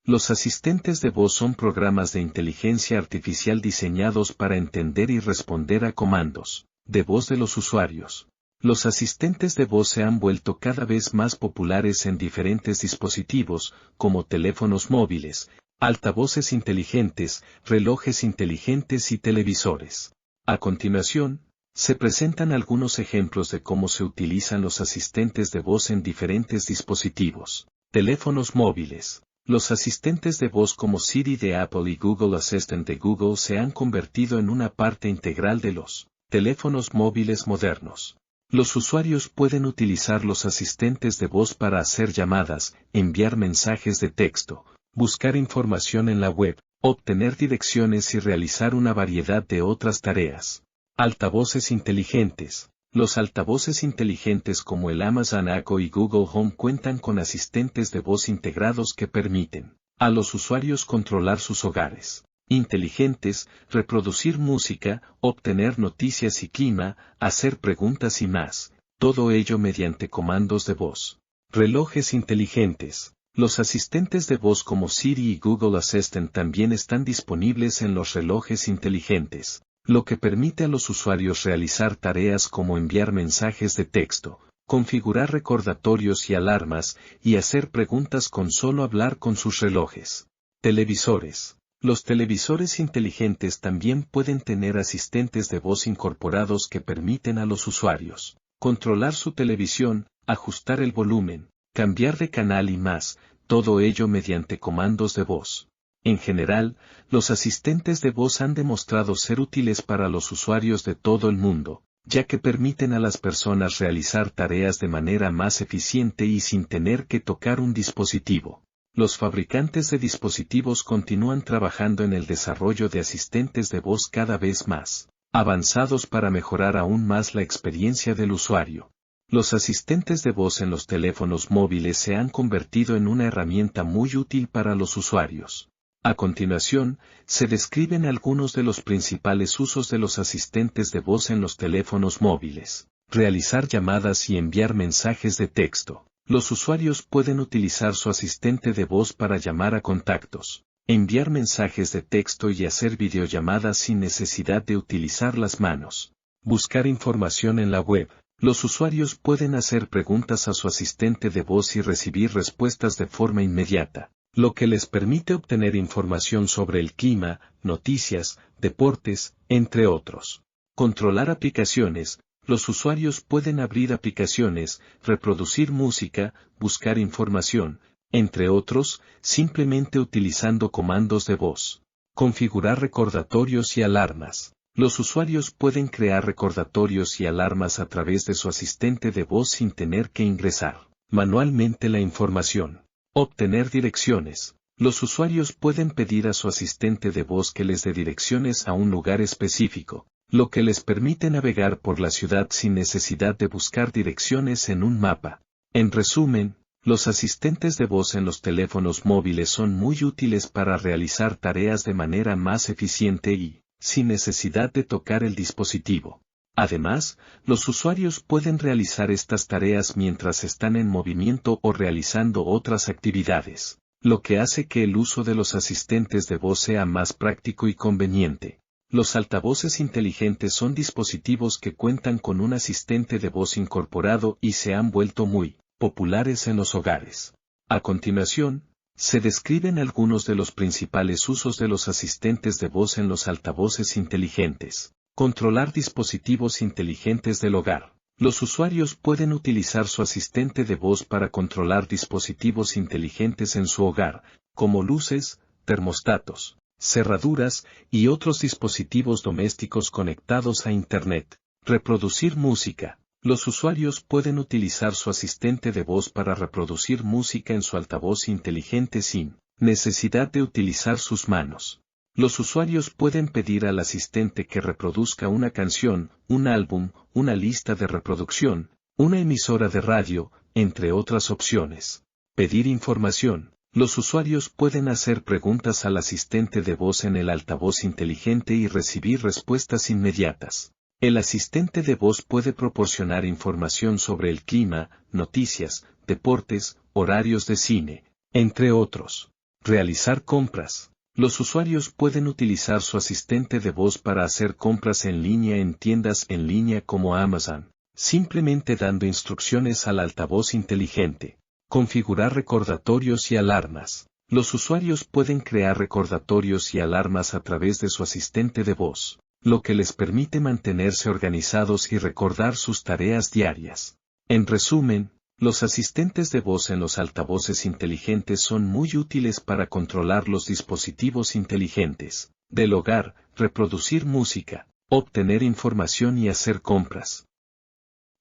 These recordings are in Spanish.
Los asistentes de voz son programas de inteligencia artificial diseñados para entender y responder a comandos de voz de los usuarios. Los asistentes de voz se han vuelto cada vez más populares en diferentes dispositivos, como teléfonos móviles, altavoces inteligentes, relojes inteligentes y televisores. A continuación, se presentan algunos ejemplos de cómo se utilizan los asistentes de voz en diferentes dispositivos. Teléfonos móviles. Los asistentes de voz como Siri de Apple y Google Assistant de Google se han convertido en una parte integral de los teléfonos móviles modernos. Los usuarios pueden utilizar los asistentes de voz para hacer llamadas, enviar mensajes de texto, buscar información en la web, obtener direcciones y realizar una variedad de otras tareas. Altavoces inteligentes. Los altavoces inteligentes como el Amazon Echo y Google Home cuentan con asistentes de voz integrados que permiten a los usuarios controlar sus hogares inteligentes, reproducir música, obtener noticias y clima, hacer preguntas y más, todo ello mediante comandos de voz. Relojes inteligentes. Los asistentes de voz como Siri y Google Assistant también están disponibles en los relojes inteligentes, lo que permite a los usuarios realizar tareas como enviar mensajes de texto, configurar recordatorios y alarmas, y hacer preguntas con solo hablar con sus relojes. Televisores. Los televisores inteligentes también pueden tener asistentes de voz incorporados que permiten a los usuarios controlar su televisión, ajustar el volumen, cambiar de canal y más, todo ello mediante comandos de voz. En general, los asistentes de voz han demostrado ser útiles para los usuarios de todo el mundo, ya que permiten a las personas realizar tareas de manera más eficiente y sin tener que tocar un dispositivo. Los fabricantes de dispositivos continúan trabajando en el desarrollo de asistentes de voz cada vez más avanzados para mejorar aún más la experiencia del usuario. Los asistentes de voz en los teléfonos móviles se han convertido en una herramienta muy útil para los usuarios. A continuación, se describen algunos de los principales usos de los asistentes de voz en los teléfonos móviles. Realizar llamadas y enviar mensajes de texto. Los usuarios pueden utilizar su asistente de voz para llamar a contactos, enviar mensajes de texto y hacer videollamadas sin necesidad de utilizar las manos. Buscar información en la web. Los usuarios pueden hacer preguntas a su asistente de voz y recibir respuestas de forma inmediata, lo que les permite obtener información sobre el clima, noticias, deportes, entre otros. Controlar aplicaciones. Los usuarios pueden abrir aplicaciones, reproducir música, buscar información, entre otros, simplemente utilizando comandos de voz. Configurar recordatorios y alarmas. Los usuarios pueden crear recordatorios y alarmas a través de su asistente de voz sin tener que ingresar manualmente la información. Obtener direcciones. Los usuarios pueden pedir a su asistente de voz que les dé direcciones a un lugar específico, lo que les permite navegar por la ciudad sin necesidad de buscar direcciones en un mapa. En resumen, los asistentes de voz en los teléfonos móviles son muy útiles para realizar tareas de manera más eficiente y sin necesidad de tocar el dispositivo. Además, los usuarios pueden realizar estas tareas mientras están en movimiento o realizando otras actividades, lo que hace que el uso de los asistentes de voz sea más práctico y conveniente. Los altavoces inteligentes son dispositivos que cuentan con un asistente de voz incorporado y se han vuelto muy populares en los hogares. A continuación, se describen algunos de los principales usos de los asistentes de voz en los altavoces inteligentes. Controlar dispositivos inteligentes del hogar. Los usuarios pueden utilizar su asistente de voz para controlar dispositivos inteligentes en su hogar, como luces, termostatos, cerraduras y otros dispositivos domésticos conectados a Internet. Reproducir música. Los usuarios pueden utilizar su asistente de voz para reproducir música en su altavoz inteligente sin necesidad de utilizar sus manos. Los usuarios pueden pedir al asistente que reproduzca una canción, un álbum, una lista de reproducción, una emisora de radio, entre otras opciones. Pedir información. Los usuarios pueden hacer preguntas al asistente de voz en el altavoz inteligente y recibir respuestas inmediatas. El asistente de voz puede proporcionar información sobre el clima, noticias, deportes, horarios de cine, entre otros. Realizar compras. Los usuarios pueden utilizar su asistente de voz para hacer compras en línea en tiendas en línea como Amazon, simplemente dando instrucciones al altavoz inteligente. Configurar recordatorios y alarmas. Los usuarios pueden crear recordatorios y alarmas a través de su asistente de voz, lo que les permite mantenerse organizados y recordar sus tareas diarias. En resumen, los asistentes de voz en los altavoces inteligentes son muy útiles para controlar los dispositivos inteligentes del hogar, reproducir música, obtener información y hacer compras.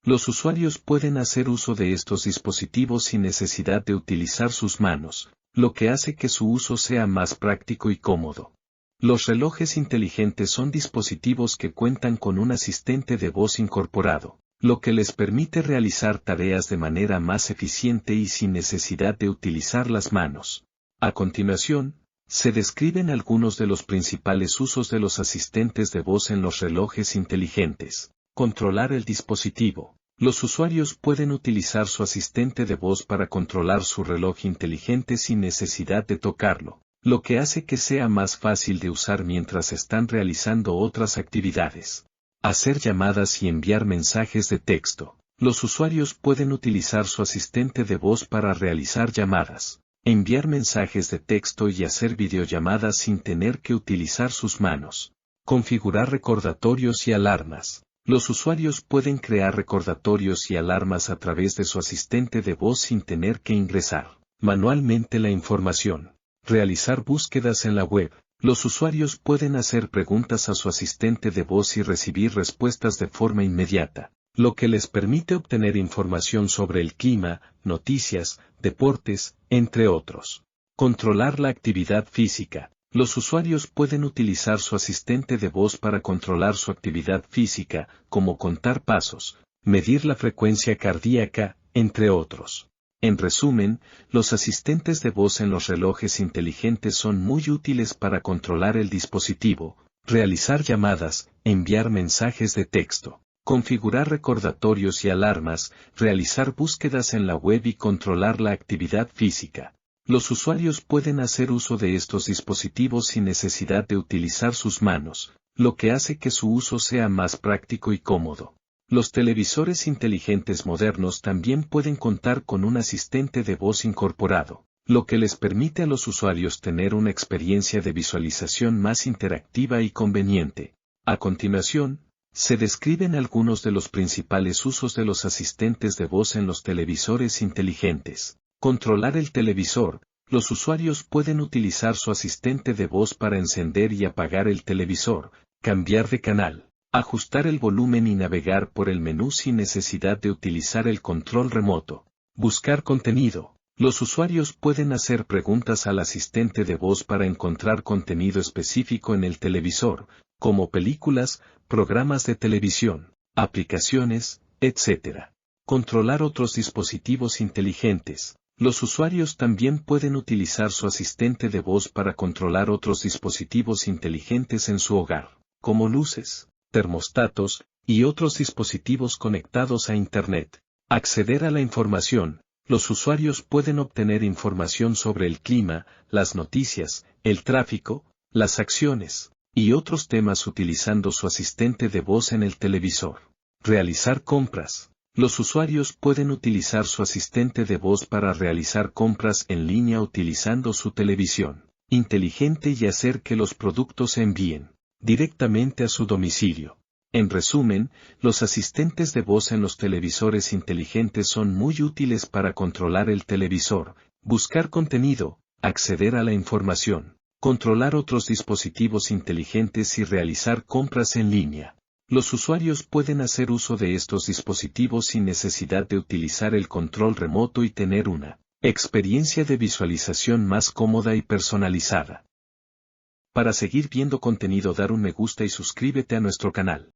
Los usuarios pueden hacer uso de estos dispositivos sin necesidad de utilizar sus manos, lo que hace que su uso sea más práctico y cómodo. Los relojes inteligentes son dispositivos que cuentan con un asistente de voz incorporado, lo que les permite realizar tareas de manera más eficiente y sin necesidad de utilizar las manos. A continuación, se describen algunos de los principales usos de los asistentes de voz en los relojes inteligentes. Controlar el dispositivo. Los usuarios pueden utilizar su asistente de voz para controlar su reloj inteligente sin necesidad de tocarlo, lo que hace que sea más fácil de usar mientras están realizando otras actividades. Hacer llamadas y enviar mensajes de texto. Los usuarios pueden utilizar su asistente de voz para realizar llamadas, enviar mensajes de texto y hacer videollamadas sin tener que utilizar sus manos. Configurar recordatorios y alarmas. Los usuarios pueden crear recordatorios y alarmas a través de su asistente de voz sin tener que ingresar manualmente la información. Realizar búsquedas en la web. Los usuarios pueden hacer preguntas a su asistente de voz y recibir respuestas de forma inmediata, lo que les permite obtener información sobre el clima, noticias, deportes, entre otros. Controlar la actividad física. Los usuarios pueden utilizar su asistente de voz para controlar su actividad física, como contar pasos, medir la frecuencia cardíaca, entre otros. En resumen, los asistentes de voz en los relojes inteligentes son muy útiles para controlar el dispositivo, realizar llamadas, enviar mensajes de texto, configurar recordatorios y alarmas, realizar búsquedas en la web y controlar la actividad física. Los usuarios pueden hacer uso de estos dispositivos sin necesidad de utilizar sus manos, lo que hace que su uso sea más práctico y cómodo. Los televisores inteligentes modernos también pueden contar con un asistente de voz incorporado, lo que les permite a los usuarios tener una experiencia de visualización más interactiva y conveniente. A continuación, se describen algunos de los principales usos de los asistentes de voz en los televisores inteligentes. Controlar el televisor. Los usuarios pueden utilizar su asistente de voz para encender y apagar el televisor, cambiar de canal, ajustar el volumen y navegar por el menú sin necesidad de utilizar el control remoto. Buscar contenido. Los usuarios pueden hacer preguntas al asistente de voz para encontrar contenido específico en el televisor, como películas, programas de televisión, aplicaciones, etc. Controlar otros dispositivos inteligentes. Los usuarios también pueden utilizar su asistente de voz para controlar otros dispositivos inteligentes en su hogar, como luces, termostatos, y otros dispositivos conectados a Internet. Acceder a la información. Los usuarios pueden obtener información sobre el clima, las noticias, el tráfico, las acciones, y otros temas utilizando su asistente de voz en el televisor. Realizar compras. Los usuarios pueden utilizar su asistente de voz para realizar compras en línea utilizando su televisión inteligente y hacer que los productos se envíen directamente a su domicilio. En resumen, los asistentes de voz en los televisores inteligentes son muy útiles para controlar el televisor, buscar contenido, acceder a la información, controlar otros dispositivos inteligentes y realizar compras en línea. Los usuarios pueden hacer uso de estos dispositivos sin necesidad de utilizar el control remoto y tener una experiencia de visualización más cómoda y personalizada. Para seguir viendo contenido, dar un me gusta y suscríbete a nuestro canal.